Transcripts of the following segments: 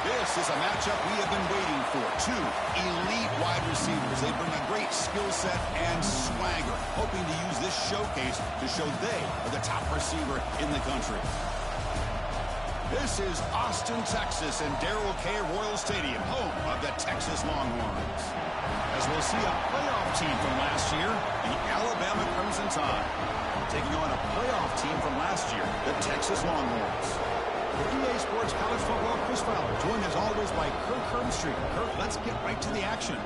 This is a matchup we have been waiting for. Two elite wide receivers. They bring a great skill set and swagger, hoping to use this showcase to show they are the top receiver in the country. This is Austin, Texas, and Darrell K. Royal Stadium, home of the Texas Longhorns. As we'll see a playoff team from last year, the Alabama Crimson Tide, taking on a playoff team from last year, the Texas Longhorns. For EA Sports College Football, Chris Fowler, joined as always by Kirk Herbstreit. Kirk, let's get right to the action.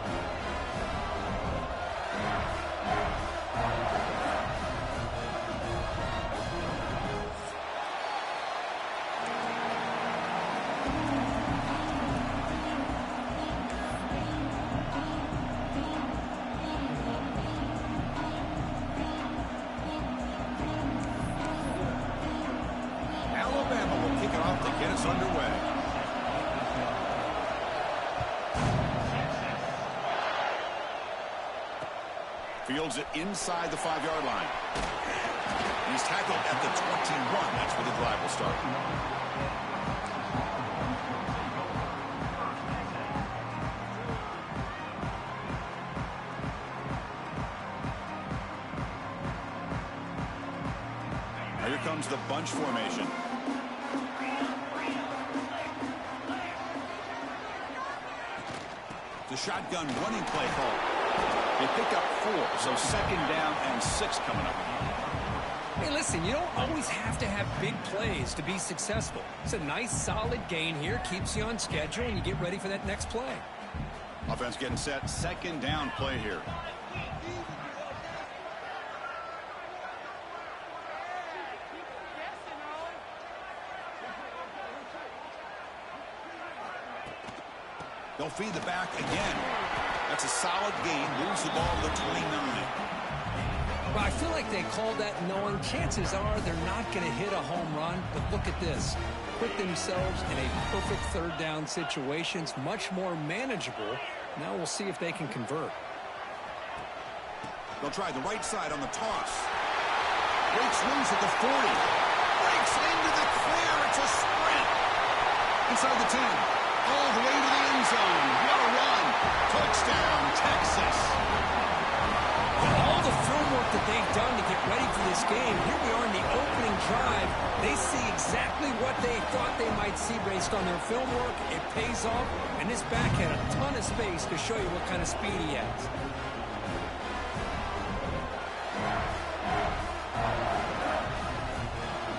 Fields it inside the 5-yard line. He's tackled at the 21. That's where the drive will start. Now here comes the bunch formation. The shotgun running play call. They pick up 4, so 2nd down and 6 coming up. Hey, listen, you don't always have to have big plays to be successful. It's a nice, solid gain here, keeps you on schedule, and you get ready for that next play. Offense getting set, 2nd down play here. They'll feed the back again. That's a solid gain. Moves the ball to the 29. Well, I feel like they called that knowing chances are they're not going to hit a home run. But look at this. Put themselves in a perfect 3rd down situation. It's much more manageable. Now we'll see if they can convert. They'll try the right side on the toss. Breaks loose at the 40. Breaks into the clear. It's a sprint. Inside the 10. All the way to the end zone. What a run. Touchdown, Texas. With all the film work that they've done to get ready for this game, here we are in the opening drive. They see exactly what they thought they might see based on their film work. It pays off, and this back had a ton of space to show you what kind of speed he has.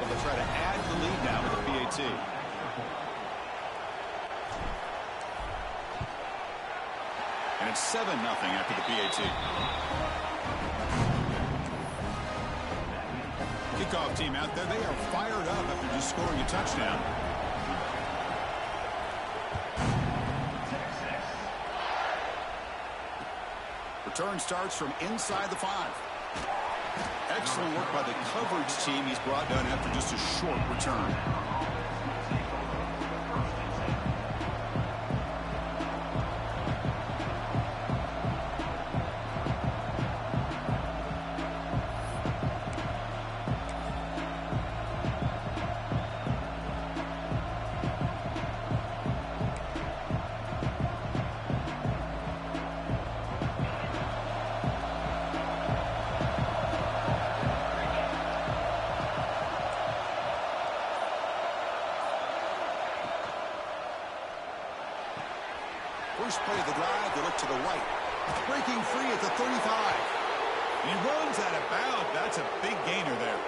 But they'll try to add the lead now with the PAT. And it's 7-0 after the PAT. Kickoff team out there. They are fired up after just scoring a touchdown. Return starts from inside the 5. Excellent work by the coverage team he's brought down after just a short return. First play of the drive, they look to the right. Breaking free at the 35. He runs out of bounds. That's a big gainer there.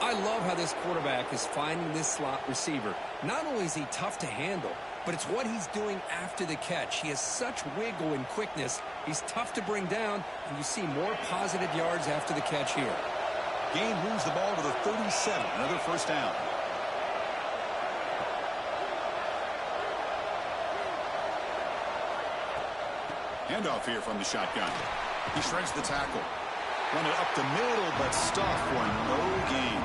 I love how this quarterback is finding this slot receiver. Not only is he tough to handle, but it's what he's doing after the catch. He has such wiggle and quickness. He's tough to bring down, and you see more positive yards after the catch here. Gain moves the ball to the 37. Another first down. Handoff here from the shotgun. He shreds the tackle. Run it up the middle, but stuffed for no gain.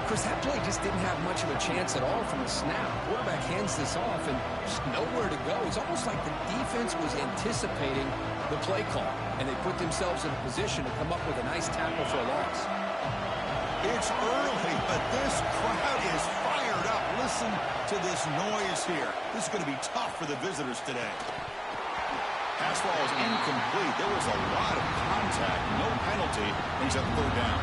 Chris, that play just didn't have much of a chance at all from the snap. Quarterback hands this off and just nowhere to go. It's almost like the defense was anticipating the play call, and they put themselves in a position to come up with a nice tackle for a loss. It's early, but this crowd is fired up. Listen listen to this noise here. This is going to be tough for the visitors today. Pass ball is incomplete. There was a lot of contact. No penalty. Brings up third down.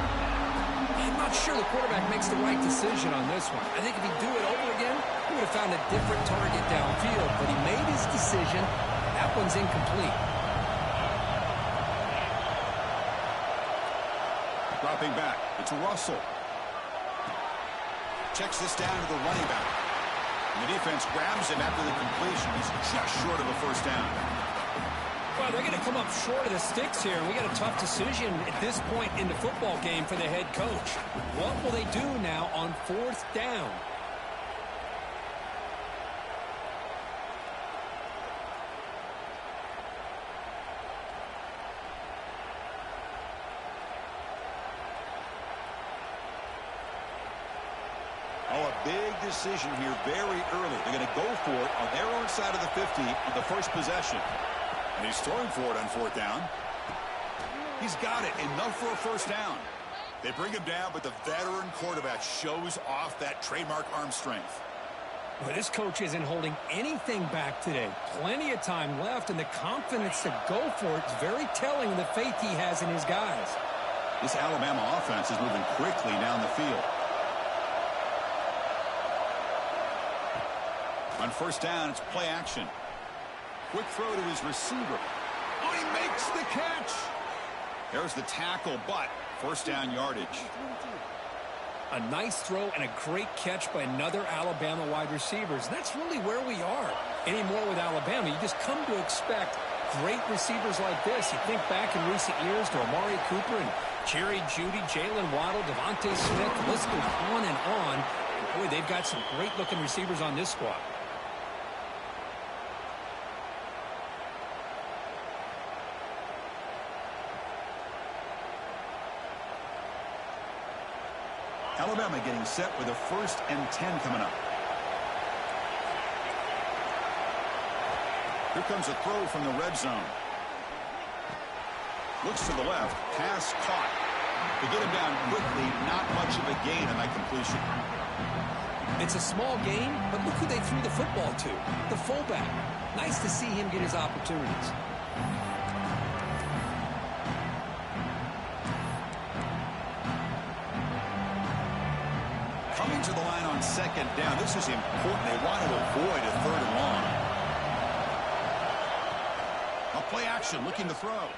I'm not sure the quarterback makes the right decision on this one. I think if he'd do it over again, he would have found a different target downfield. But he made his decision. That one's incomplete. Dropping back. It's Russell. Checks this down to the running back. And the defense grabs him after the completion. He's just short of a first down. Well, they're going to come up short of the sticks here. We got a tough decision at this point in the football game for the head coach. What will they do now on fourth down? Oh, a big decision here very early. They're going to go for it on their own side of the 50 on the first possession. And he's throwing for it on fourth down. He's got it. Enough for a first down. They bring him down, but the veteran quarterback shows off that trademark arm strength. Well, this coach isn't holding anything back today. Plenty of time left, and the confidence to go for it is very telling of the faith he has in his guys. This Alabama offense is moving quickly down the field. On first down, it's play action. Quick throw to his receiver. Oh, he makes the catch. There's the tackle, but first down yardage. A nice throw and a great catch by another Alabama wide receivers. And that's really where we are anymore with Alabama. You just come to expect great receivers like this. You think back in recent years to Amari Cooper and Jerry Jeudy, Jalen Waddle, Devontae Smith. The list goes on and on. And boy, they've got some great-looking receivers on this squad. Alabama getting set with a 1st and 10 coming up. Here comes a throw from the red zone. Looks to the left. Pass caught. To get him down quickly, not much of a gain on that completion. It's a small gain, but look who they threw the football to. The fullback. Nice to see him get his opportunities. Coming to the line on second down. This is important. They want to avoid a third and long. A play action, looking to throw.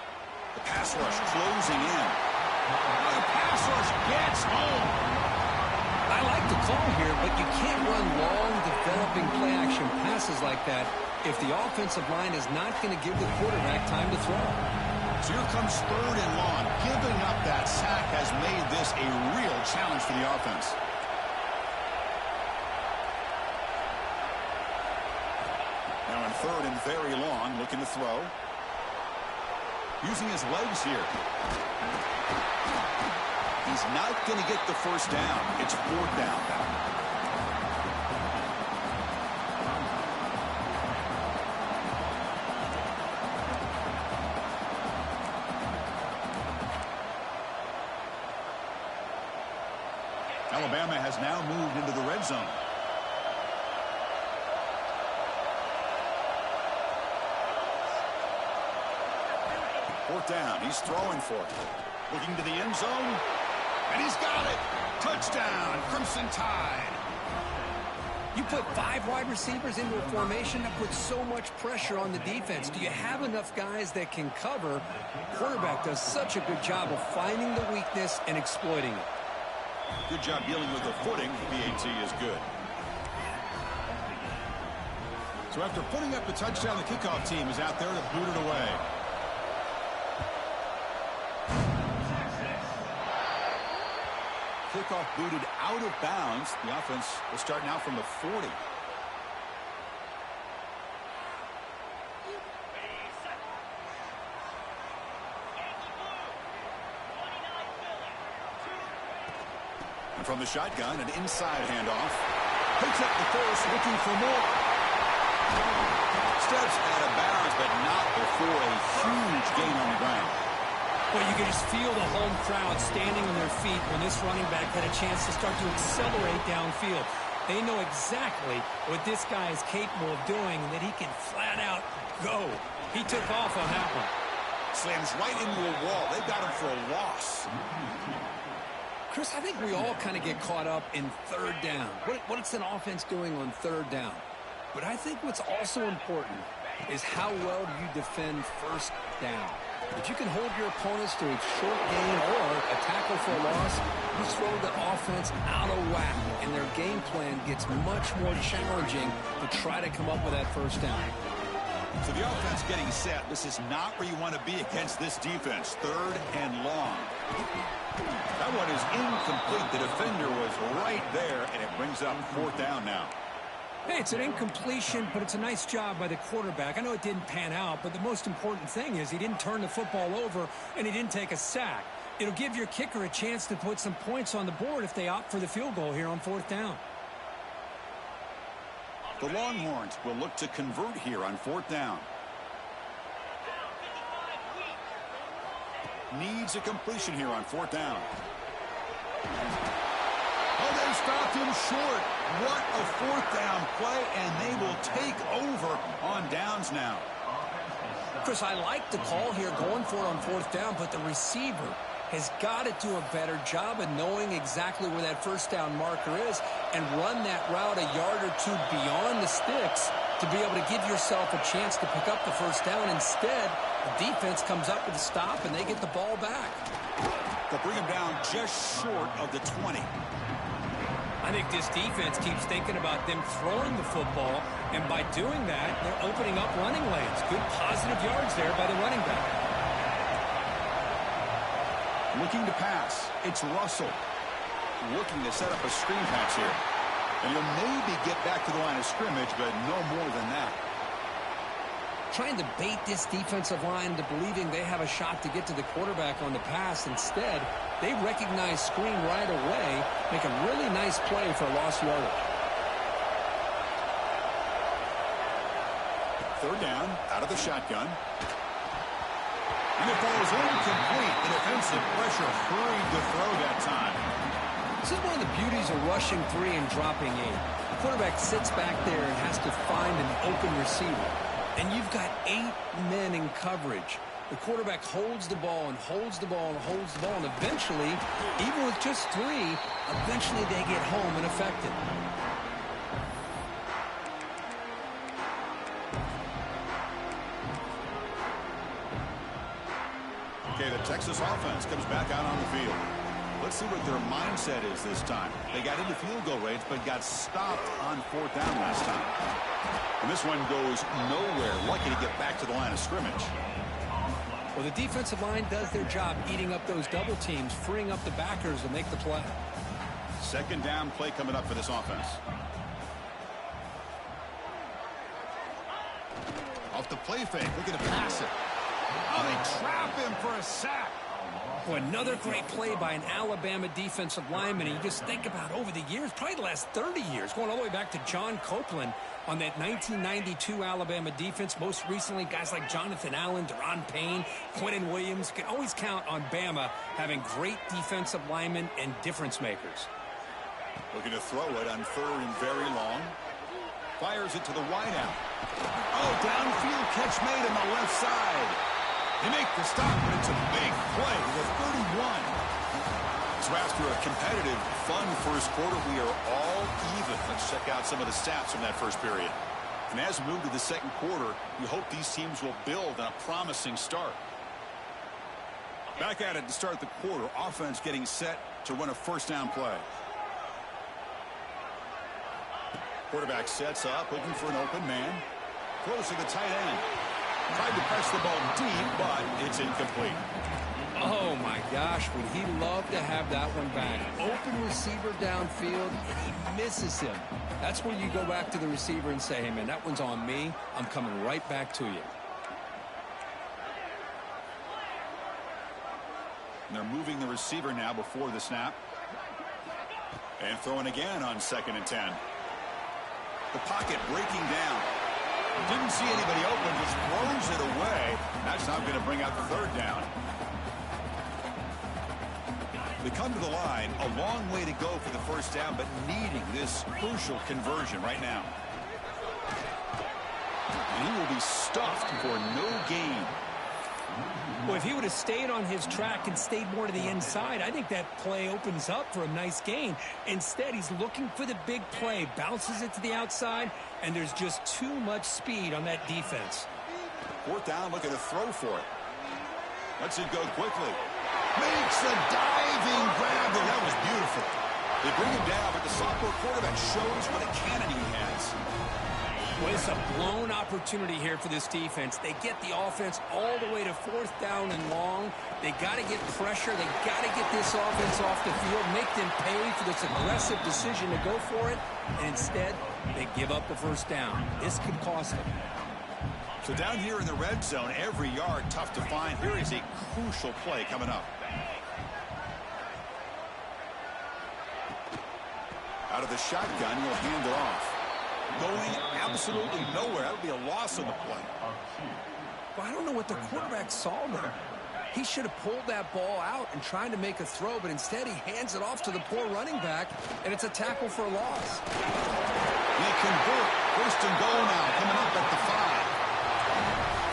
The pass rush closing in. The pass rush gets home. I like the call here, but you can't run long, developing play action passes like that if the offensive line is not going to give the quarterback time to throw. So here comes third and long. Giving up that sack has made this a real challenge for the offense. Now in third and very long, looking to throw. Using his legs here. He's not going to get the first down. It's fourth down. Alabama has now moved into the red zone. Fourth down. He's throwing for it. Looking to the end zone. And he's got it. Touchdown, Crimson Tide. You put 5 wide receivers into a formation that puts so much pressure on the defense. Do you have enough guys that can cover? Quarterback does such a good job of finding the weakness and exploiting it. Good job dealing with the footing. PAT is good. So after putting up the touchdown, the kickoff team is out there to boot it away. Kickoff booted out of bounds. The offense will start now from the 40. And from the shotgun, an inside handoff. Picks up the first, looking for more. Steps out of bounds, but not before a huge gain on the ground. Well, you can just feel the home crowd standing on their feet when this running back had a chance to start to accelerate downfield. They know exactly what this guy is capable of doing and that he can flat out go. He took off on that one. Slams right into a wall. They've got him for a loss. Chris, I think we all kind of get caught up in third down. What's an offense doing on third down? But I think what's also important is how well do you defend first down. If you can hold your opponents to a short gain or a tackle for a loss, you throw the offense out of whack, and their game plan gets much more challenging to try to come up with that first down. So the offense getting set. This is not where you want to be against this defense. Third and long. That one is incomplete. The defender was right there, and it brings up fourth down now. Hey, it's an incompletion, but it's a nice job by the quarterback. I know it didn't pan out, but the most important thing is he didn't turn the football over, and he didn't take a sack. It'll give your kicker a chance to put some points on the board if they opt for the field goal here on fourth down. The Longhorns will look to convert here on fourth down. Needs a completion here on fourth down. Oh, they stopped him short. What a fourth down play, and they will take over on downs now. Chris, I like the call here going for it on fourth down, but the receiver has got to do a better job of knowing exactly where that first down marker is and run that route a yard or two beyond the sticks to be able to give yourself a chance to pick up the first down. Instead, the defense comes up with a stop, and they get the ball back. They'll bring him down just short of the 20. I think this defense keeps thinking about them throwing the football, and by doing that, they're opening up running lanes. Good positive yards there by the running back. Looking to pass. It's Russell. Looking to set up a screen pass here. And he'll maybe get back to the line of scrimmage, but no more than that. Trying to bait this defensive line into believing they have a shot to get to the quarterback on the pass. Instead, they recognize screen right away, make a really nice play for lost yardage. Third down, out of the shotgun. And it falls incomplete. The defensive pressure hurried to throw that time. This is one of the beauties of rushing 3 and dropping 8. The quarterback sits back there and has to find an open receiver. And you've got 8 men in coverage. The quarterback holds the ball and holds the ball and holds the ball. And eventually, even with just 3, eventually they get home and affected. Okay, the Texas offense comes back out on the field. Let's see what their mindset is this time. They got into field goal range, but got stopped on fourth down last time. And this one goes nowhere. Lucky to get back to the line of scrimmage. Well, the defensive line does their job eating up those double teams, freeing up the backers to make the play. Second down play coming up for this offense. Off the play fake, looking to pass it. Oh, they trap him for a sack. Boy, another great play by an Alabama defensive lineman. And you just think about over the years, probably the last 30 years, going all the way back to John Copeland on that 1992 Alabama defense. Most recently, guys like Jonathan Allen, Deron Payne, Quentin Williams. You can always count on Bama having great defensive linemen and difference makers. Looking to throw it on third and very long. Fires it to the wideout. Oh, downfield catch made on the left side. They make the stop, but it's a big play with 31. So after a competitive, fun first quarter, we are all even. Let's check out some of the stats from that first period. And as we move to the second quarter, we hope these teams will build on a promising start. Back at it to start the quarter. Offense getting set to run a first down play. Quarterback sets up, looking for an open man. Throws to the tight end. Tried to press the ball deep, but it's incomplete. Oh, my gosh, would he love to have that one back. Open receiver downfield, and he misses him. That's where you go back to the receiver and say, hey, man, that one's on me. I'm coming right back to you. And they're moving the receiver now before the snap. And throwing again on 2nd and 10. The pocket breaking down. Didn't see anybody open, just throws it away. That's not going to bring out the third down. They come to the line, a long way to go for the first down, but needing this crucial conversion right now. And he will be stuffed for no gain. Well, if he would have stayed on his track and stayed more to the inside, I think that play opens up for a nice gain. Instead, he's looking for the big play, bounces it to the outside, and there's just too much speed on that defense. Fourth down, looking to throw for it. Lets it go quickly. Makes a diving grab there. That was beautiful. They bring him down, but the sophomore quarterback shows what a cannon he has. Well, it's a blown opportunity here for this defense. They get the offense all the way to fourth down and long. They got to get pressure. They got to get this offense off the field, make them pay for this aggressive decision to go for it. And instead, they give up the first down. This could cost them. So down here in the red zone, every yard tough to find. Here is a crucial play coming up. Out of the shotgun, he'll hand it off. Going absolutely nowhere. That would be a loss on the play. Well, I don't know what the quarterback saw there. He should have pulled that ball out and tried to make a throw, but instead he hands it off to the poor running back, and it's a tackle for a loss. They convert. First and goal now, coming up at the 5.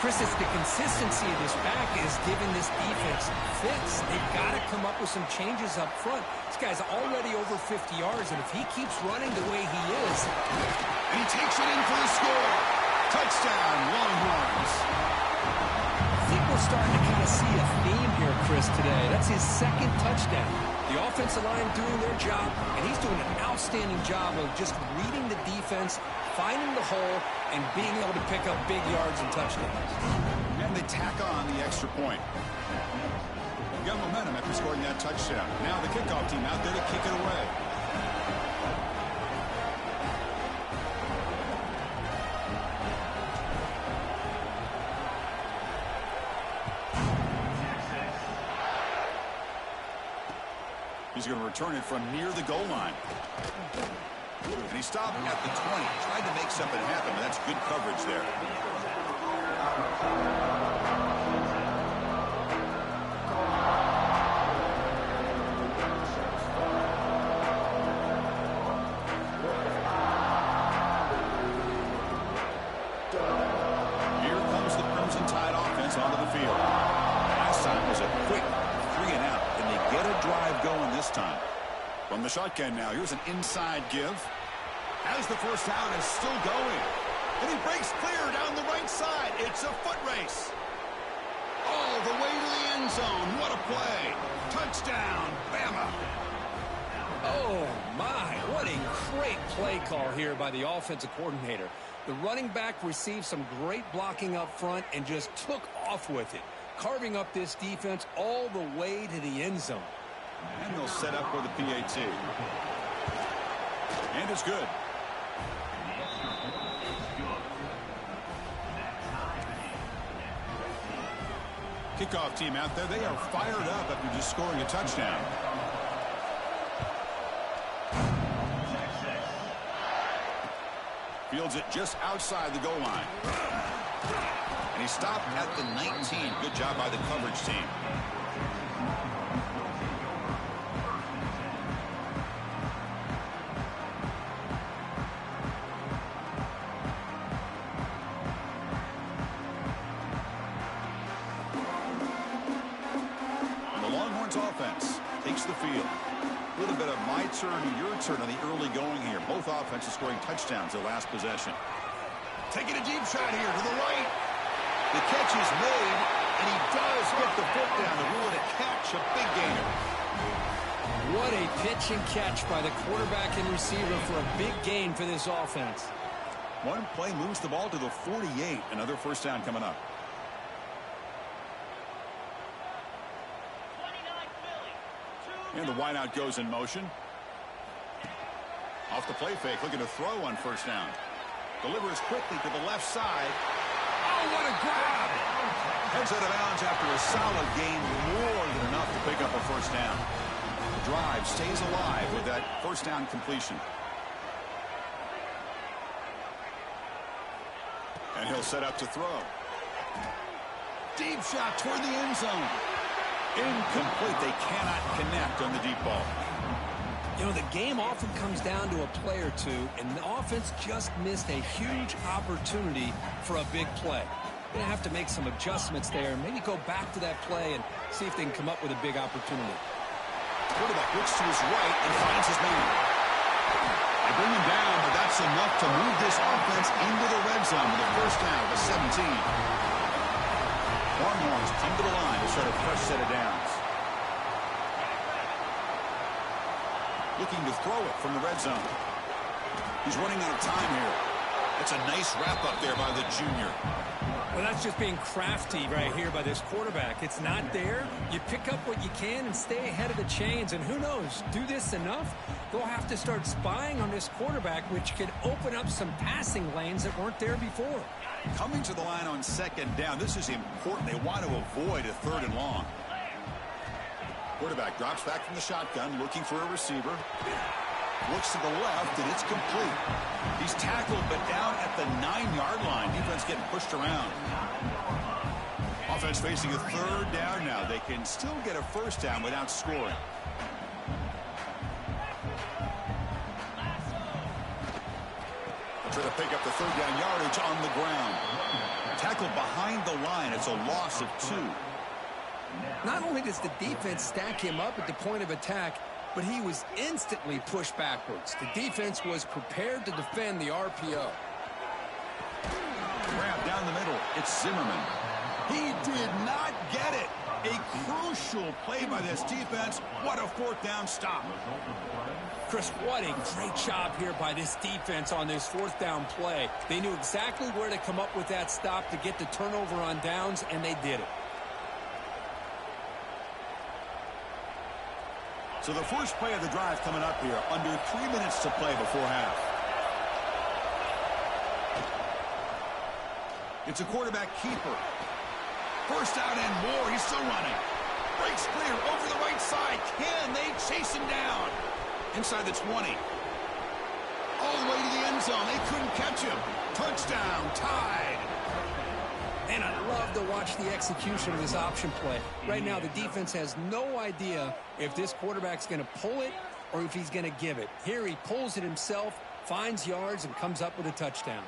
Chris, it's the consistency of this back is giving this defense fits. They've got to come up with some changes up front. This guy's already over 50 yards, and if he keeps running the way he is... And he takes it in for the score. Touchdown, Longhorns. I think we're starting to kind of see a theme here, Chris, today. That's his second touchdown. The offensive line doing their job, and he's doing an outstanding job of just reading the defense, finding the hole, and being able to pick up big yards and touchdowns. And they tack on the extra point. Got momentum after scoring that touchdown. Now the kickoff team out there to kick it away. He's going to return it from near the goal line. And he stopped at the 20. Tried to make something happen, but that's good coverage there. Here comes the Crimson Tide offense onto the field. Last time was a quick 3 and out. And they get a drive going this time. From the shotgun now, here's an inside give. As the first down is still going. And he breaks clear down the right side. It's a foot race. All the way to the end zone. What a play. Touchdown, Bama. Oh, my. What a great play call here by the offensive coordinator. The running back received some great blocking up front and just took off with it, carving up this defense all the way to the end zone. And they'll set up for the PAT. And it's good. Kickoff team out there. They are fired up after just scoring a touchdown. Fields it just outside the goal line. And he stopped at the 19. Good job by the coverage team. Offense takes the field. A little bit of my turn, your turn on the early going here. Both offenses scoring touchdowns their last possession. Taking a deep shot here to the right. The catch is made, and he does get the foot down to rule it a catch, a big gainer. What a pitch and catch by the quarterback and receiver for a big gain for this offense. One play moves the ball to the 48. Another first down coming up. And the wideout goes in motion. Off the play fake, looking to throw on first down. Delivers quickly to the left side. Oh, what a grab! Heads out of bounds after a solid gain, more than enough to pick up a first down. The drive stays alive with that first down completion. And he'll set up to throw. Deep shot toward the end zone. Incomplete. They cannot connect on the deep ball. You know, the game often comes down to a play or two, and the offense just missed a huge opportunity for a big play. Going to have to make some adjustments there, maybe go back to that play and see if they can come up with a big opportunity. Quarterback looks to his right and finds his man. They bring him down, but that's enough to move this offense into the red zone with a first down to 17. Longhorns come to the line to start a fresh set of downs. Looking to throw it from the red zone. He's running out of time here. That's a nice wrap-up there by the junior. Well, that's just being crafty right here by this quarterback. It's not there. You pick up what you can and stay ahead of the chains. And who knows, do this enough, they'll have to start spying on this quarterback, which could open up some passing lanes that weren't there before. Coming to the line on second down, this is important. They want to avoid a third and long. Quarterback drops back from the shotgun, looking for a receiver. Looks to the left, and it's complete. He's tackled, but down at the 9-yard line. Defense getting pushed around. Offense facing a third down now. They can still get a first down without scoring. Try to pick up the third down yardage on the ground. Tackled behind the line. It's a loss of 2. Not only does the defense stack him up at the point of attack, but he was instantly pushed backwards. The defense was prepared to defend the RPO. Grab down the middle. It's Zimmerman. He did not get it. A crucial play by this defense. What a fourth down stop. Chris, what a great job here by this defense on this fourth down play. They knew exactly where to come up with that stop to get the turnover on downs, and they did it. So the first play of the drive coming up here. Under 3 minutes to play before half. It's a quarterback keeper. First out and more. He's still running. Breaks clear over the right side. Can they chase him down? Inside the 20. All the way to the end zone. They couldn't catch him. Touchdown. Tied. And I love to watch the execution of this option play. Right now, the defense has no idea if this quarterback's going to pull it or if he's going to give it. Here he pulls it himself, finds yards, and comes up with a touchdown.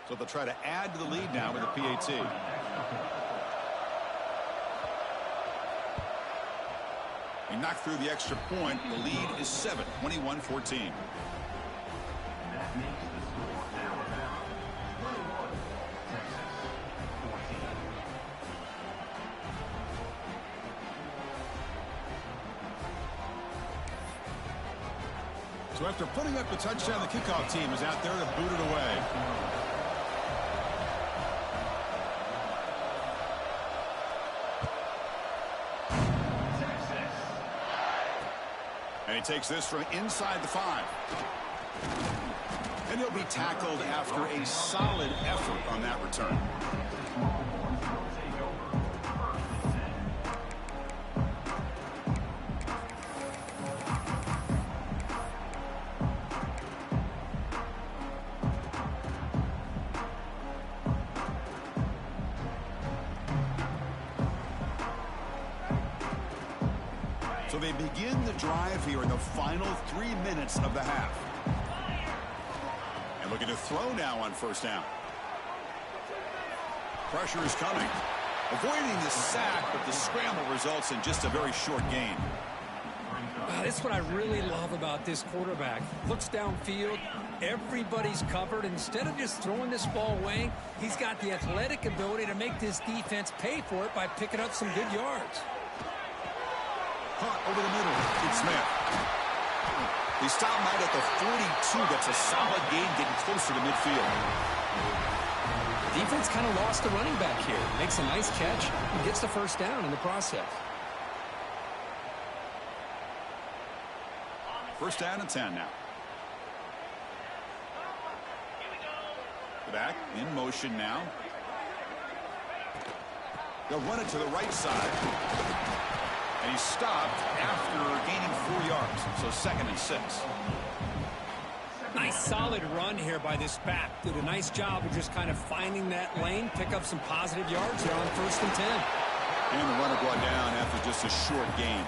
So they'll try to add to the lead now with a PAT. He knocked through the extra point. The lead is 7, 21-14. So after putting up the touchdown, the kickoff team is out there to boot it away. And he takes this from inside the 5. And he'll be tackled after a solid effort on that return. So they begin the drive here in the final 3 minutes of the half. And looking to throw now on first down. Pressure is coming. Avoiding the sack, but the scramble results in just a very short gain. That's what I really love about this quarterback. Looks downfield, everybody's covered. Instead of just throwing this ball away, he's got the athletic ability to make this defense pay for it by picking up some good yards. Caught over the middle. It's Smith. He stopped right at the 42. That's a solid gain, getting closer to midfield. Defense kind of lost the running back here. Makes a nice catch and gets the first down in the process. First down and 10 now. Back in motion now. They'll run it to the right side. And he's stopped after gaining 4 yards. So 2nd and 6. Nice solid run here by this back. Did a nice job of just kind of finding that lane, pick up some positive yards there on 1st and 10. And the runner brought down after just a short gain.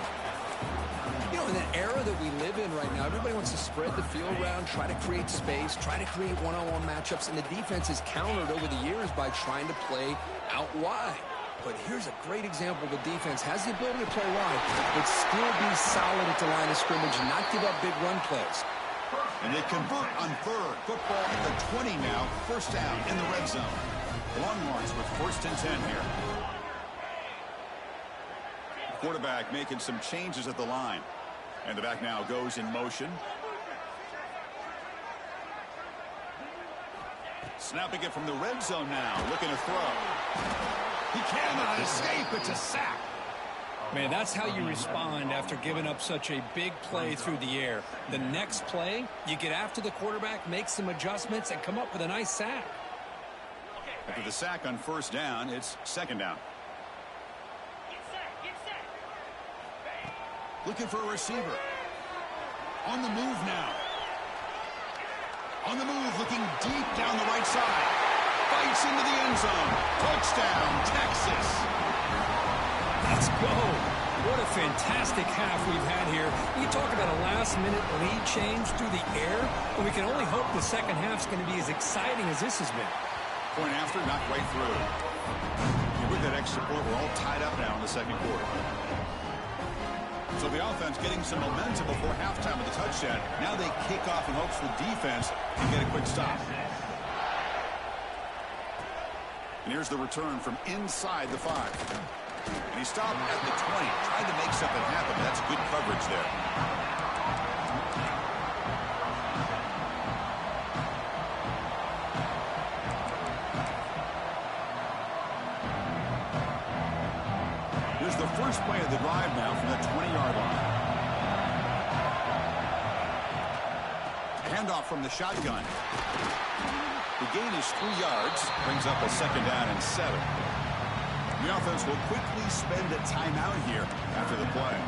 You know, in the era that we live in right now, everybody wants to spread the field around, try to create space, try to create one-on-one matchups, and the defense has countered over the years by trying to play out wide. But here's a great example. The defense has the ability to play wide, but still be solid at the line of scrimmage and not give up big run plays. And they convert on 3rd. Football at the 20 now. 1st down in the red zone. Longhorns with 1st and 10 here. Quarterback making some changes at the line. And the back now goes in motion. Snapping it from the red zone now. Looking to throw. He cannot escape. It's a sack. Man, that's how you respond after giving up such a big play through the air. The next play, you get after the quarterback, make some adjustments, and come up with a nice sack. After the sack on 1st down, it's 2nd down. Looking for a receiver. On the move now. On the move, looking deep down the right side. Fights into the end zone. Touchdown, Texas. Let's go. What a fantastic half we've had here. We talk about a last-minute lead change through the air, and we can only hope the second half's going to be as exciting as this has been. Point after, knocked right through. And with that extra point, we're all tied up now in the 2nd quarter. So the offense getting some momentum before halftime with the touchdown. Now they kick off in hopes the defense can get a quick stop. And here's the return from inside the 5. And he stopped at the 20, trying to make something happen. That's good coverage there. Here's the first play of the drive now from the 20-yard line. Handoff from the shotgun. The gain is 3 yards, brings up a 2nd down and 7. The offense will quickly spend a timeout here after the play.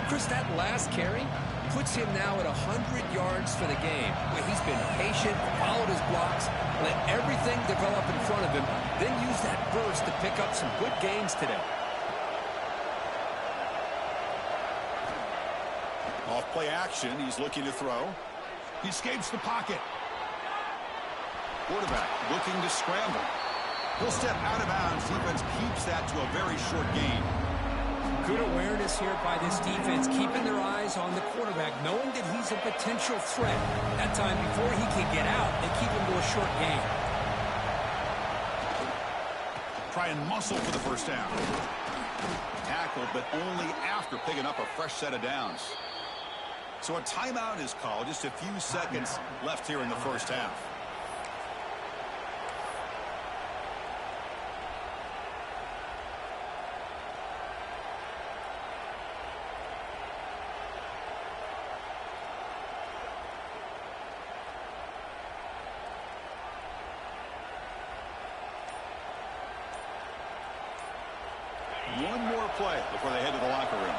Chris, that last carry puts him now at 100 yards for the game. He's been patient, followed his blocks, let everything develop in front of him, then use that burst to pick up some good gains today. Off play action, he's looking to throw. He escapes the pocket. Quarterback looking to scramble. He'll step out of bounds. Defense keeps that to a very short gain. Good awareness here by this defense, keeping their eyes on the quarterback, knowing that he's a potential threat. That time before he can get out, they keep him to a short gain. Try and muscle for the 1st down. Tackle, but only after picking up a fresh set of downs. So a timeout is called. Just a few seconds left here in the 1st half. One more play before they head to the locker room.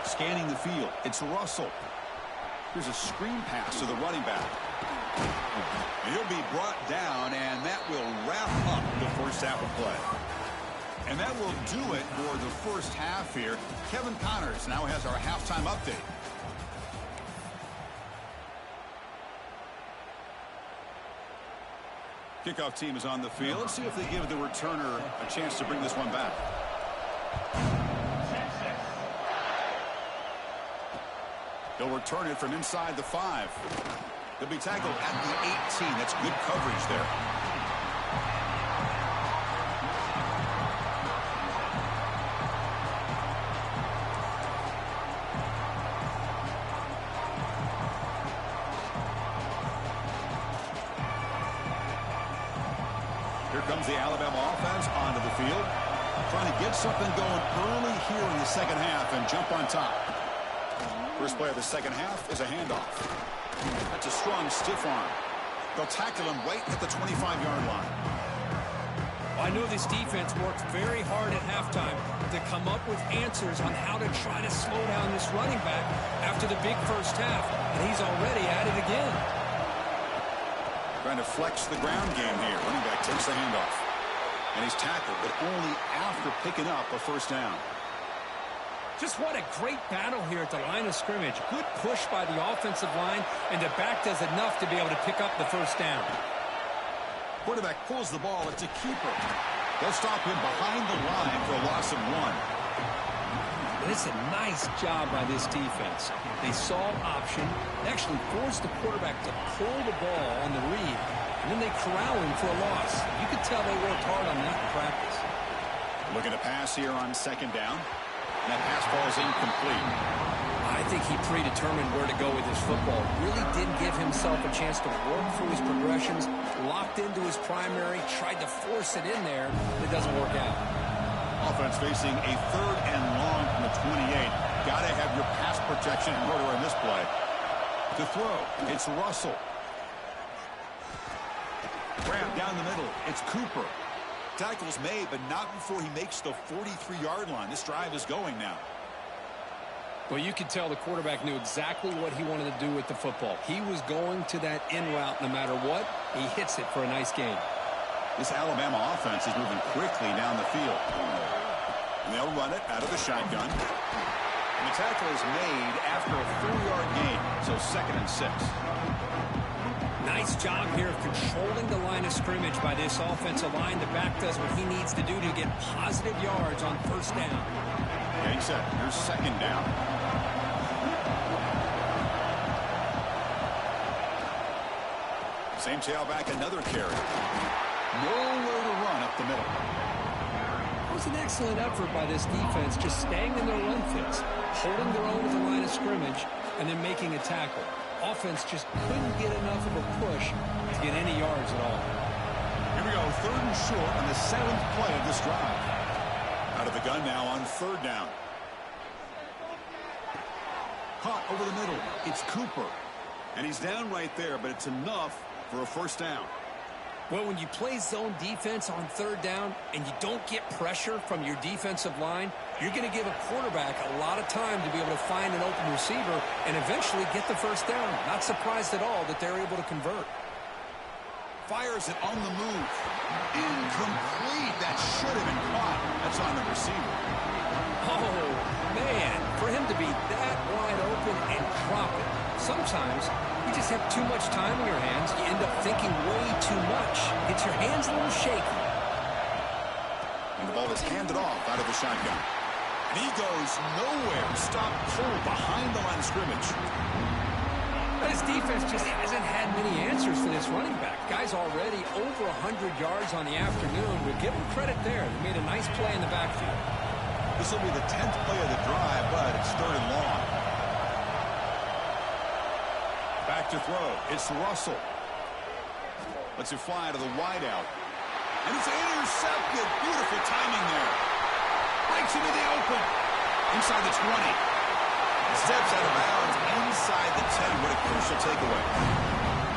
Scanning the field, it's Russell. Here's a screen pass to the running back. And he'll be brought down, and that will wrap up the 1st half of play. And that will do it for the 1st half here. Kevin Connors now has our halftime update. Kickoff team is on the field. Let's see if they give the returner a chance to bring this one back. They'll return it from inside the 5. They'll be tackled at the 18. That's good coverage there. Here comes the Alabama offense onto the field. Trying to get something going early here in the 2nd half and jump on top. First play of the 2nd half is a handoff. That's a strong stiff arm. They'll tackle him right at the 25-yard line. I know this defense worked very hard at halftime to come up with answers on how to try to slow down this running back after the big first half, and he's already at it again. Trying to flex the ground game here. Running back takes the handoff. And he's tackled, but only after picking up a first down. Just what a great battle here at the line of scrimmage. Good push by the offensive line, and the back does enough to be able to pick up the first down. Quarterback pulls the ball. It's a keeper. They'll stop him behind the line for a loss of 1. And it's a nice job by this defense. They saw option, actually forced the quarterback to pull the ball on the read, and then they corral him for a loss. You could tell they worked hard on that in practice. Looking to pass here on second down. And that pass ball is incomplete. I think he predetermined where to go with his football. Really didn't give himself a chance to work through his progressions, locked into his primary, tried to force it in there, but it doesn't work out. Offense facing a 3rd and long from the 28. Got to have your pass protection in order in this play. To throw, it's Russell. Grab down the middle, it's Cooper. Tackles made, but not before he makes the 43-yard line. This drive is going now. Well, you could tell the quarterback knew exactly what he wanted to do with the football. He was going to that in route no matter what. He hits it for a nice gain. This Alabama offense is moving quickly down the field. And they'll run it out of the shotgun. And the tackle is made after a 4-yard gain, so 2nd and 6. Nice job here of controlling the line of scrimmage by this offensive line. The back does what he needs to do to get positive yards on first down. Getting set. Here's second down. Same tailback, another carry. Nowhere to run up the middle. It was an excellent effort by this defense, just staying in their run fits, holding their own at the line of scrimmage, and then making a tackle. Offense just couldn't get enough of a push to get any yards at all. Here we go, 3rd and short on the 7th play of this drive. Out of the gun now on 3rd down. Caught over the middle. It's Cooper. And he's down right there, but it's enough for a first down. Well, when you play zone defense on 3rd down and you don't get pressure from your defensive line, you're going to give a quarterback a lot of time to be able to find an open receiver and eventually get the first down. Not surprised at all that they're able to convert. Fires it on the move. Incomplete. That should have been caught. That's on the receiver. Oh, man. For him to be that wide open and drop it. Sometimes you just have too much time in your hands. You end up thinking way too much. Gets your hands a little shaky. And the ball is handed off out of the shotgun. And he goes nowhere. Stop cold behind the line of scrimmage. But his defense just hasn't had many answers for this running back. Guy's already over 100 yards on the afternoon. We'll give him credit there. He made a nice play in the backfield. This will be the 10th play of the drive, but it's 3rd and long. Back to throw. It's Russell. Lets it fly to the wideout. And it's intercepted. Beautiful timing there. Breaks into the open. Inside the 20. Steps out of bounds inside the 10. What a crucial takeaway.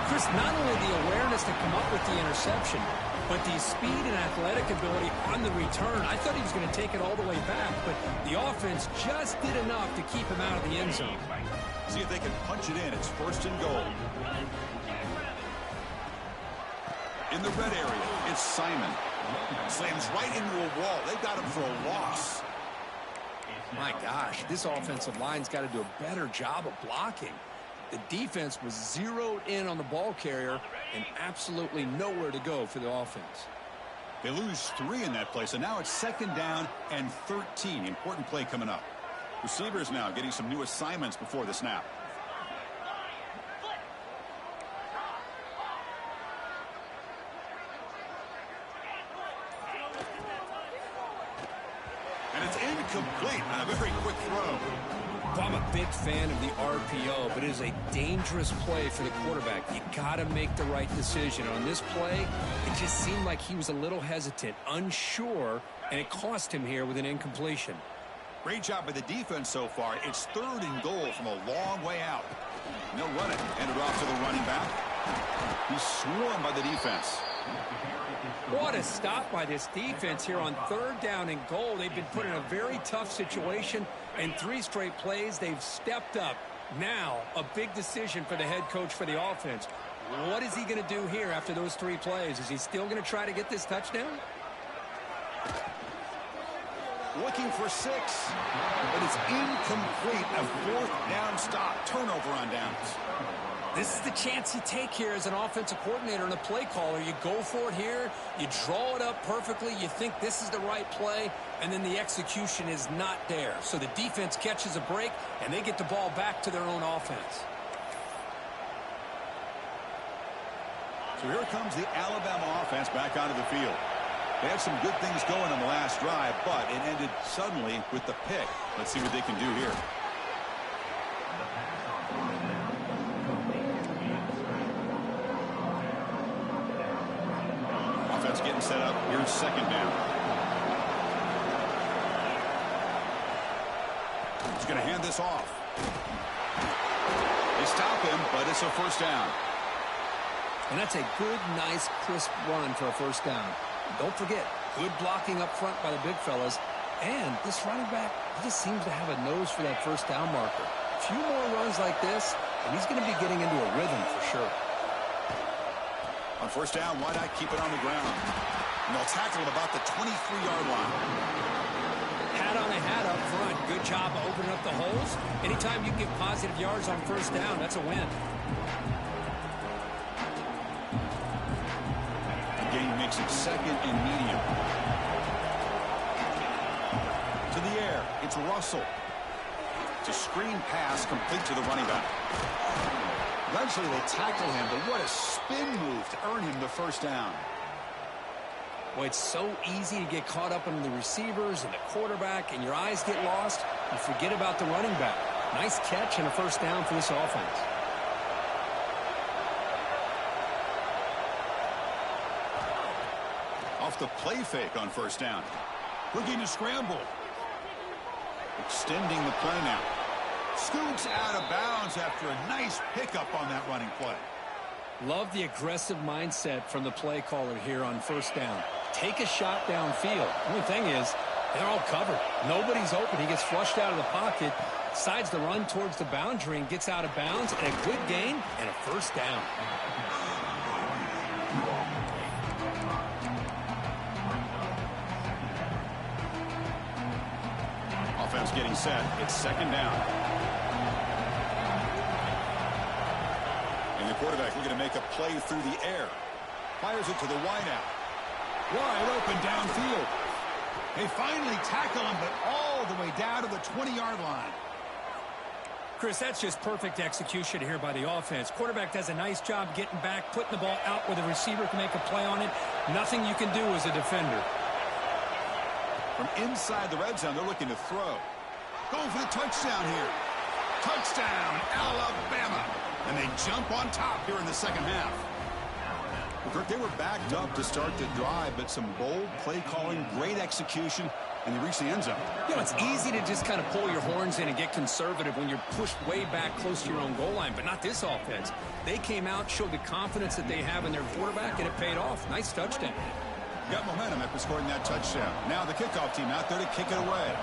Chris, not only the awareness to come up with the interception, but the speed and athletic ability on the return. I thought he was going to take it all the way back, but the offense just did enough to keep him out of the end zone. See if they can punch it in. It's 1st and goal. In the red area, it's Simon. Slams right into a wall. They got him for a loss. My gosh, this offensive line's got to do a better job of blocking. The defense was zeroed in on the ball carrier and absolutely nowhere to go for the offense. They lose 3 in that play, so now it's 2nd down and 13. Important play coming up. Receivers now getting some new assignments before the snap. And it's incomplete on a very quick throw. I'm a big fan of the RPO, but it is a dangerous play for the quarterback. You got to make the right decision. On this play, it just seemed like he was a little hesitant, unsure, and it cost him here with an incompletion. Great job by the defense so far. It's 3rd and goal from a long way out. And they'll run it. Hand it off to the running back. He's swarmed by the defense. What a stop by this defense here on 3rd down and goal. They've been put in a very tough situation. In 3 straight plays, they've stepped up. Now, a big decision for the head coach for the offense. What is he going to do here after those 3 plays? Is he still going to try to get this touchdown? Looking for 6, but it's incomplete. A 4th down stop. Turnover on downs. This is the chance you take here as an offensive coordinator and a play caller. You go for it here. You draw it up perfectly. You think this is the right play, and then the execution is not there. So the defense catches a break, and they get the ball back to their own offense. So here comes the Alabama offense back onto the field. They had some good things going on the last drive, but it ended suddenly with the pick. Let's see what they can do here. Offense getting set up. Here's 2nd down. He's going to hand this off. They stop him, but it's a 1st down. And that's a good, nice, crisp run for a 1st down. Don't forget, good blocking up front by the big fellas. And this running back, he just seems to have a nose for that 1st down marker. A few more runs like this, and he's going to be getting into a rhythm for sure. On 1st down, why not keep it on the ground? And they'll tackle at about the 23-yard line. Hat on a hat up front. Good job opening up the holes. Anytime you can get positive yards on 1st down, that's a win. Gain makes it 2nd and medium. To the air, it's Russell. It's a screen pass complete to the running back. Eventually they tackle him, but what a spin move to earn him the 1st down. Well, it's so easy to get caught up in the receivers and the quarterback, and your eyes get lost. You forget about the running back. Nice catch and a 1st down for this offense. Off the play fake on 1st down. Looking to scramble. Extending the play now. Scoots out of bounds after a nice pickup on that running play. Love the aggressive mindset from the play caller here on 1st down. Take a shot downfield. The only thing is, they're all covered. Nobody's open. He gets flushed out of the pocket, decides to run towards the boundary and gets out of bounds, and a good gain and a 1st down. Offense getting set. It's 2nd down. And the quarterback looking to make a play through the air. Fires it to the wideout. Wide open downfield. They finally tackle him, but all the way down to the 20-yard line. Chris, that's just perfect execution here by the offense. Quarterback does a nice job getting back, putting the ball out where the receiver can make a play on it. Nothing you can do as a defender. From inside the red zone, they're looking to throw. Going for the touchdown here. Touchdown, Alabama. And they jump on top here in the 2nd half. Kirk, they were backed up to start the drive, but some bold play calling, great execution, and they reached the end zone. You know, it's easy to just kind of pull your horns in and get conservative when you're pushed way back close to your own goal line, but not this offense. They came out, showed the confidence that they have in their quarterback, and it paid off. Nice touchdown. Got momentum after scoring that touchdown. Now the kickoff team out there to kick it away.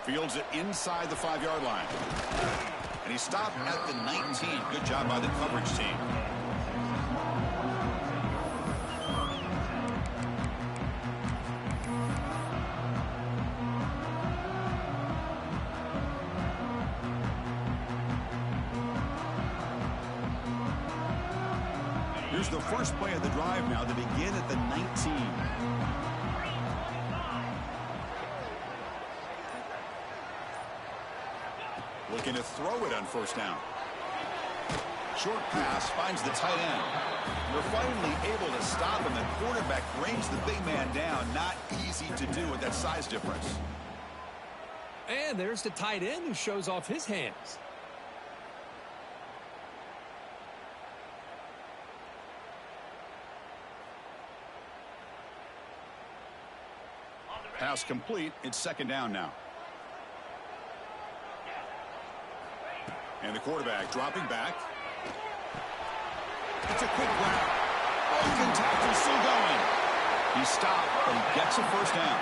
Fields it inside the 5-yard line. And he stopped at the 19. Good job by the coverage team. Here's the first play of the drive now to begin at the 19. Looking to throw it on 1st down. Short pass finds the tight end. They're finally able to stop him. The quarterback brings the big man down. Not easy to do with that size difference. And there's the tight end who shows off his hands. Pass complete. It's 2nd down now. And the quarterback dropping back. It's a quick grab. Broken tackle still going. He stopped, but he gets a first down.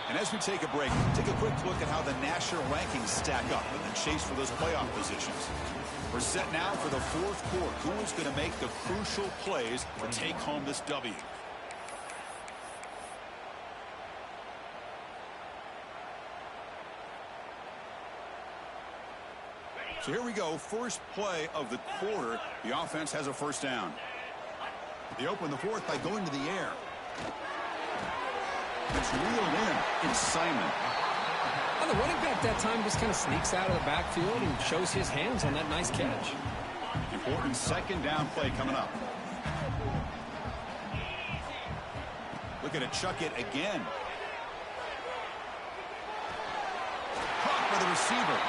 And as we take a break, take a quick look at how the national rankings stack up in the chase for those playoff positions. We're set now for the fourth quarter. Who is going to make the crucial plays to take home this W? So here we go. First play of the quarter. The offense has a first down. They open the fourth by going to the air. It's reeled in. It's Simon. Well, the running back that time just kind of sneaks out of the backfield and shows his hands on that nice catch. Important second down play coming up. Look at it, chuck it again. Caught by the receiver.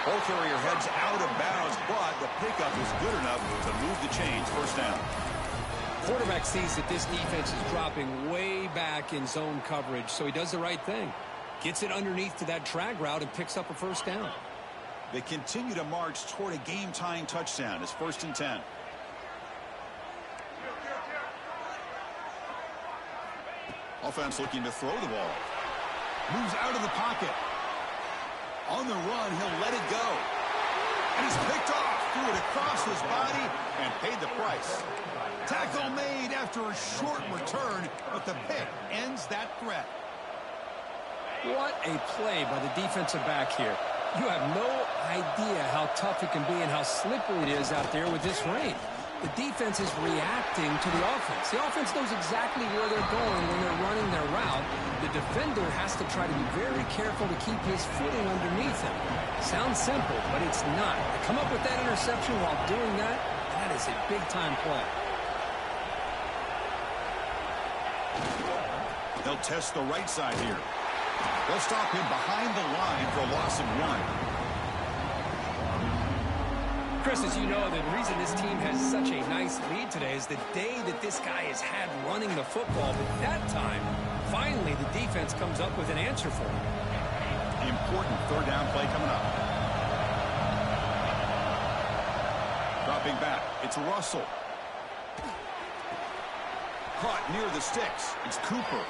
Ball carrier heads out of bounds, but the pickup is good enough to move the chains. First down. Quarterback sees that this defense is dropping way back in zone coverage, so he does the right thing. Gets it underneath to that drag route and picks up a first down. They continue to march toward a game-tying touchdown. It's 1st and 10. Offense looking to throw the ball. Moves out of the pocket. On the run, he'll let it go. And he's picked off. Threw it across his body and paid the price. Tackle made after a short return, but the pick ends that threat. What a play by the defensive back here. You have no idea how tough it can be and how slippery it is out there with this rain. The defense is reacting to the offense. The offense knows exactly where they're going when they're running their route. The defender has to try to be very careful to keep his footing underneath him. Sounds simple, but it's not. To come up with that interception while doing that, that is a big-time play. They'll test the right side here. They'll stop him behind the line for a loss of 1. Chris, as you know, the reason this team has such a nice lead today is the day that this guy has had running the football. But that time, finally, the defense comes up with an answer for him. Important third down play coming up. Dropping back. It's Russell. Caught near the sticks. It's Cooper.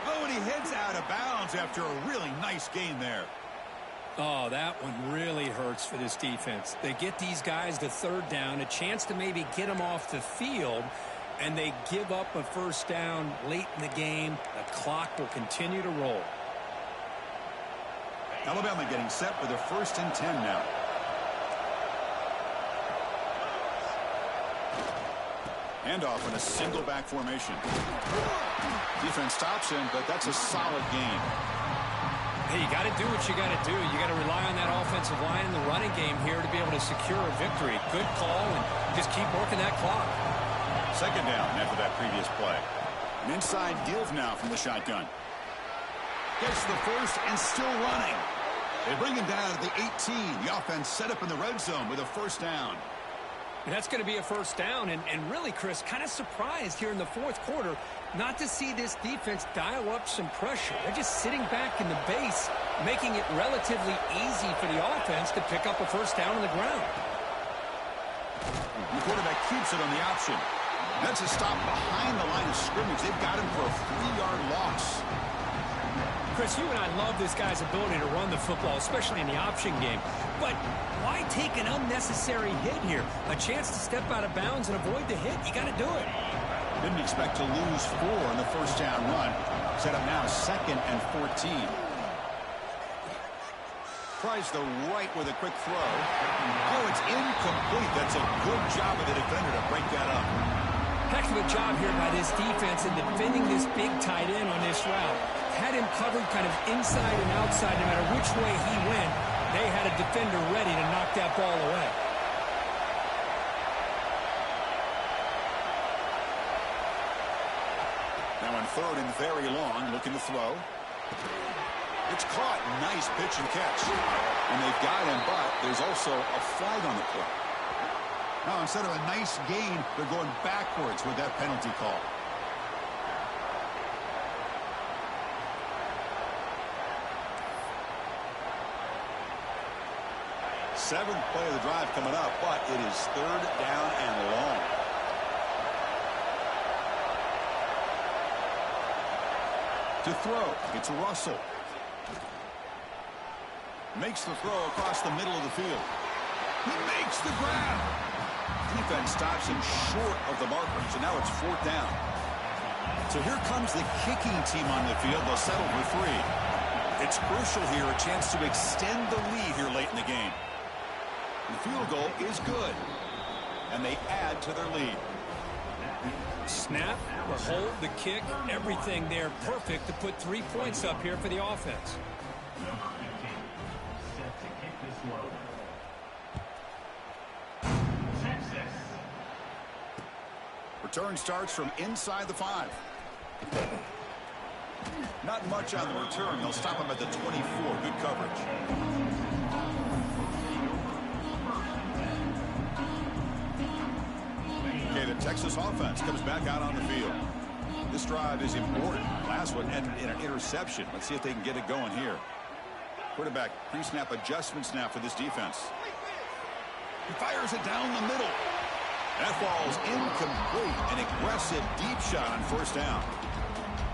Oh, and he heads out of bounds after a really nice gain there. Oh, that one really hurts for this defense. They get these guys to third down, a chance to maybe get them off the field, and they give up a first down late in the game. The clock will continue to roll. Alabama getting set for their 1st and 10 now. Handoff in a single back formation. Defense stops him, but that's a solid gain. Hey, you got to do what you got to do. You got to rely on that offensive line in the running game here to be able to secure a victory. Good call, and just keep working that clock. Second down after that previous play. An inside give now from the shotgun. Gets the first and still running. They bring him down to the 18. The offense set up in the red zone with a first down. And that's going to be a first down. And really, Chris, kind of surprised here in the fourth quarter not to see this defense dial up some pressure. They're just sitting back in the base, making it relatively easy for the offense to pick up a first down on the ground. The quarterback keeps it on the option. That's a stop behind the line of scrimmage. They've got him for a 3-yard loss. Chris, you and I love this guy's ability to run the football, especially in the option game. But why take an unnecessary hit here? A chance to step out of bounds and avoid the hit? You got to do it. Didn't expect to lose 4 in the first down run. Set up now 2nd and 14. Tries the right with a quick throw. Oh, it's incomplete. That's a good job of the defender to break that up. Heck of a job here by this defense in defending this big tight end on this route. Had him covered kind of inside and outside no matter which way he went. They had a defender ready to knock that ball away. Now on 3rd and very long, looking to throw. It's caught. Nice pitch and catch. And they've got him, but there's also a flag on the play. Now instead of a nice gain, they're going backwards with that penalty call. seventh play of the drive coming up, but it is third down and long. To throw, it's Russell. Makes the throw across the middle of the field. He makes the grab. Defense stops him short of the marker, so now it's fourth down. So here comes the kicking team on the field. They'll settle for 3. It's crucial here, a chance to extend the lead here late in the game. The field goal is good, and they add to their lead. Snap, the hold, the kick, everything there perfect to put 3 points up here for the offense. Return starts from inside the 5. Not much on the return. They'll stop him at the 24. Good coverage. Okay, the Texas offense comes back out on the field. This drive is important. Last one ended in an interception. Let's see if they can get it going here. Quarterback pre-snap adjustment snap for this defense. He fires it down the middle. That falls incomplete. An aggressive deep shot on first down.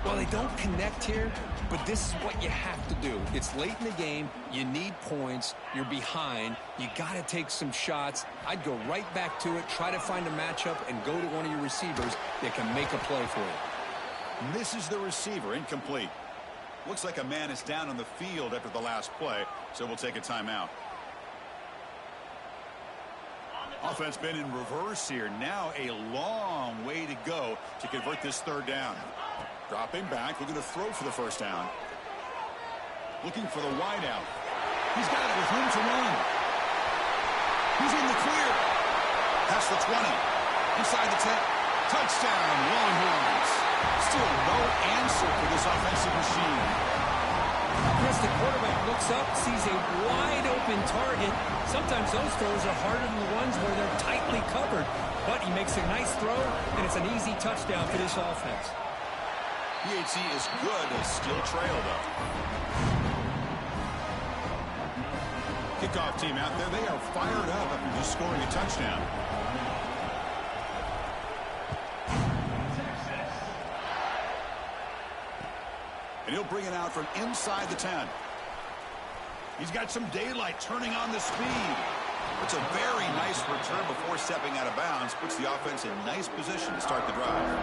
Well, they don't connect here, but this is what you have to do. It's late in the game. You need points. You're behind. You got to take some shots. I'd go right back to it, try to find a matchup, and go to one of your receivers that can make a play for you. Misses the receiver, incomplete. Looks like a man is down on the field after the last play, so we'll take a timeout. Offense been in reverse here. Now a long way to go to convert this third down. Dropping back, looking to throw for the first down. Looking for the wideout. He's got it with room to run. He's in the clear. Past the 20. Inside the 10. Touchdown, Longhorns. Still no answer for this offensive machine. Chris, the quarterback looks up, sees a wide-open target. Sometimes those throws are harder than the ones where they're tightly covered. But he makes a nice throw, and it's an easy touchdown for this offense. PHC is good. They still trail, though. Kickoff team out there. They are fired up after just scoring a touchdown. And he'll bring it out from inside the 10. He's got some daylight turning on the speed. It's a very nice return before stepping out of bounds. Puts the offense in nice position to start the drive.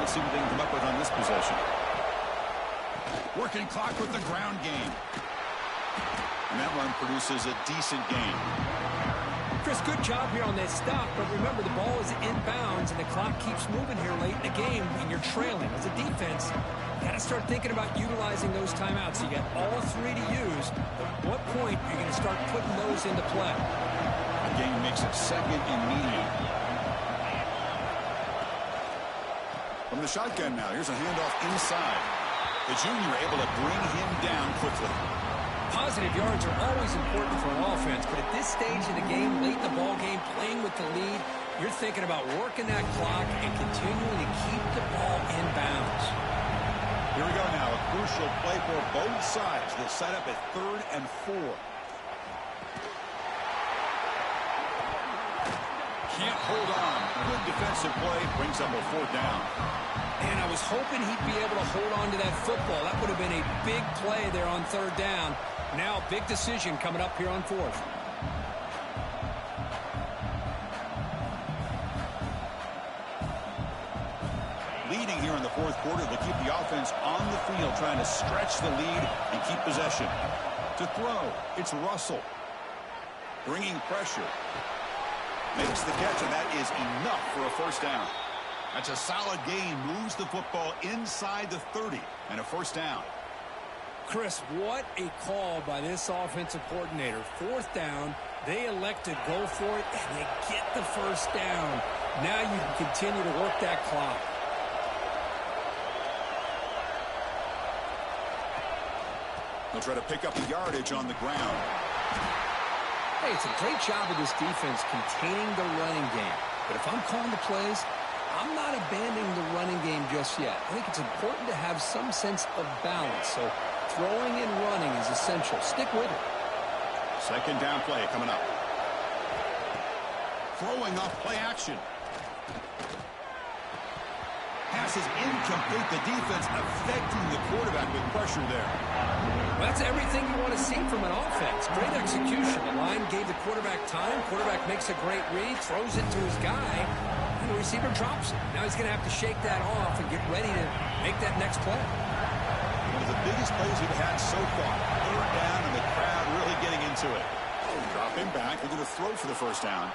See what they can come up with on this possession. Working clock with the ground game. And that run produces a decent gain. Chris, good job here on that stop, but remember the ball is inbounds and the clock keeps moving here late in the game and you're trailing. As a defense, you got to start thinking about utilizing those timeouts. You got all 3 to use. At what point are you going to start putting those into play? The game makes it second and medium. From the shotgun now, here's a handoff inside. The junior able to bring him down quickly. Positive yards are always important for an offense, but at this stage of the game, late in the ball game, playing with the lead, you're thinking about working that clock and continuing to keep the ball in bounds. Here we go now, a crucial play for both sides. They'll set up at 3rd and 4. Can't hold on. Good defensive play. Brings up a 4th down. And I was hoping he'd be able to hold on to that football. That would have been a big play there on 3rd down. Now, big decision coming up here on 4th. Leading here in the 4th quarter. They'll keep the offense on the field, trying to stretch the lead and keep possession. To throw, it's Russell. Bringing pressure. Makes the catch, and that is enough for a first down. That's a solid gain. Moves the football inside the 30 and a first down. Chris, what a call by this offensive coordinator. 4th down, they elect to go for it, and they get the first down. Now you can continue to work that clock. They'll try to pick up the yardage on the ground. Hey, it's a great job of this defense containing the running game. But if I'm calling the plays, I'm not abandoning the running game just yet. I think it's important to have some sense of balance. So throwing and running is essential. Stick with it. Second down play coming up. Throwing off play action. Pass is incomplete. The defense affecting the quarterback with pressure there. Well, that's everything you want to see from an offense. Great execution. The line gave the quarterback time. Quarterback makes a great read, throws it to his guy, and the receiver drops it. Now he's going to have to shake that off and get ready to make that next play. One of the biggest plays we've had so far. Third down, and the crowd really getting into it. Dropping back. They're going to throw for the first down.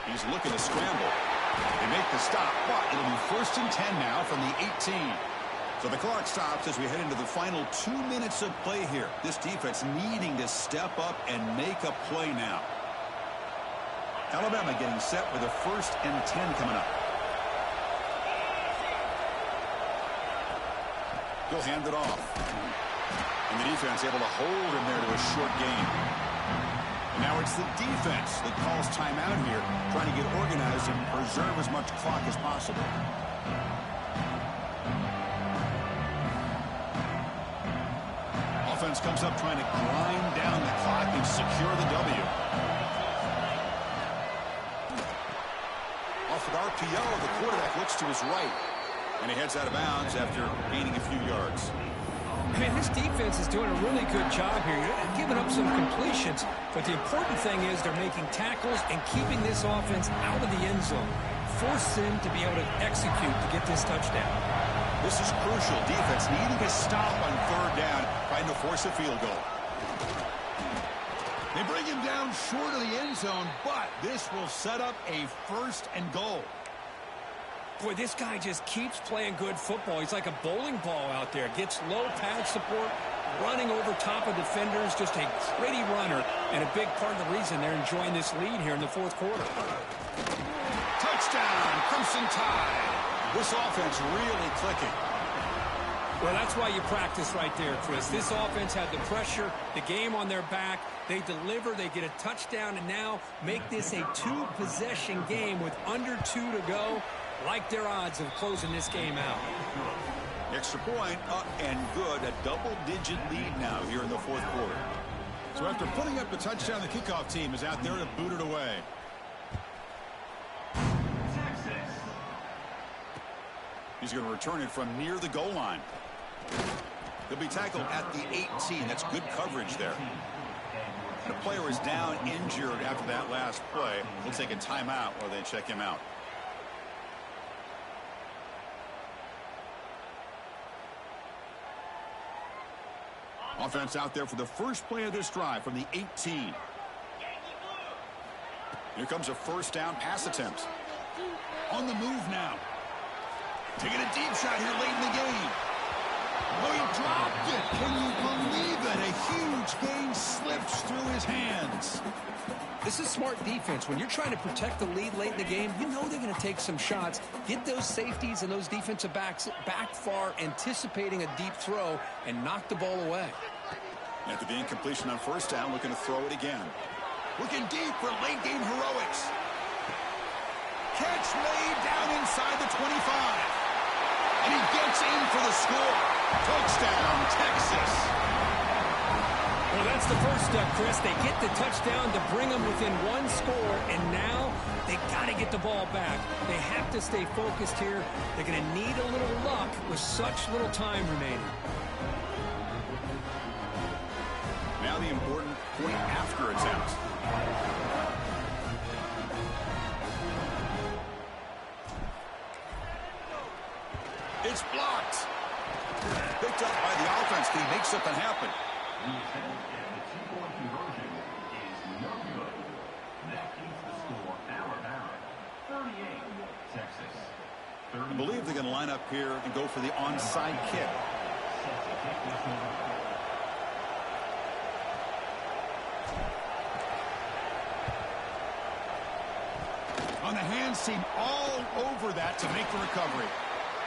He's looking to scramble. They make the stop, but it'll be 1st and 10 now from the 18. So the clock stops as we head into the final 2 minutes of play here. This defense needing to step up and make a play now. Alabama getting set with a 1st and 10 coming up. He'll hand it off. And the defense able to hold him there to a short gain. And now it's the defense that calls timeout here, trying to get organized and preserve as much clock as possible. Offense comes up trying to grind down the clock and secure the W. Off an RPO, the quarterback looks to his right, and he heads out of bounds after gaining a few yards. Man, this defense is doing a really good job here. You're giving up some completions, but the important thing is they're making tackles and keeping this offense out of the end zone. Force them to be able to execute to get this touchdown. This is crucial. Defense needing a stop on 3rd down, trying to force a field goal. They bring him down short of the end zone, but this will set up a 1st and goal. Boy, this guy just keeps playing good football. He's like a bowling ball out there. Gets low pad support, running over top of defenders. Just a gritty runner, and a big part of the reason they're enjoying this lead here in the 4th quarter. Touchdown, Crimson Tide. This offense really clicking. Well, that's why you practice right there, Chris. This offense had the pressure, the game on their back. They deliver, they get a touchdown, and now make this a 2-possession game with under 2 to go. Like their odds of closing this game out. Extra point up and good. A double-digit lead now here in the 4th quarter. So after putting up the touchdown, the kickoff team is out there to boot it away. He's going to return it from near the goal line. He'll be tackled at the 18. That's good coverage there. The player is down injured after that last play. We'll take a timeout while they check him out. Offense out there for the first play of this drive from the 18. Here comes a 1st down pass attempt. On the move now. Taking a deep shot here late in the game. Oh, he dropped it. Can you believe it? A huge gain slips through his hands. This is smart defense. When you're trying to protect the lead late in the game, you know they're going to take some shots, get those safeties and those defensive backs back far, anticipating a deep throw, and knock the ball away. After the incompletion on 1st down, looking to throw it again. Looking deep for late game heroics. Catch made down inside the 25. And he gets in for the score. Touchdown, Texas. Well, that's the first step, Chris. They get the touchdown to bring them within 1 score, and now they got to get the ball back. They have to stay focused here. They're going to need a little luck with such little time remaining. Now the important point after attempt. It's blocked. Picked up by the offense. Can he make something happen? I believe they're going to line up here and go for the onside kick. On the hands team all over that to make the recovery.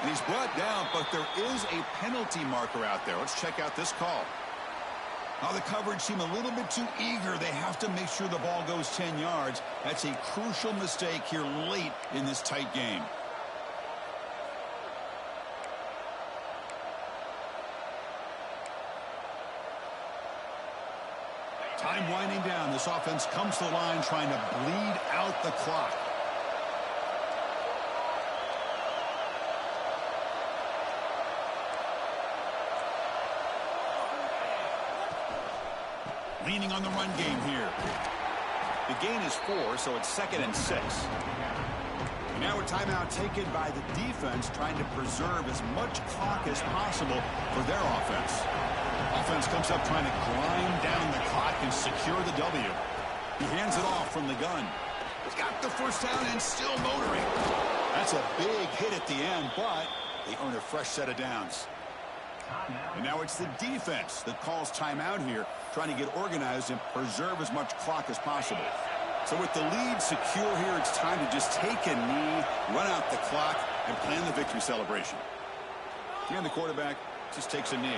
And he's brought down, but there is a penalty marker out there. Let's check out this call. The coverage seemed a little bit too eager. They have to make sure the ball goes 10 yards. That's a crucial mistake here late in this tight game. Time winding down. This offense comes to the line trying to bleed out the clock. Leaning on the run game here. The gain is 4, so it's 2nd and 6. And now a timeout taken by the defense, trying to preserve as much clock as possible for their offense. Offense comes up trying to grind down the clock and secure the W. He hands it off from the gun. He's got the first down and still motoring. That's a big hit at the end, but they earn a fresh set of downs. And now it's the defense that calls timeout here, trying to get organized and preserve as much clock as possible. So with the lead secure here, it's time to just take a knee, run out the clock, and plan the victory celebration. And the quarterback just takes a knee.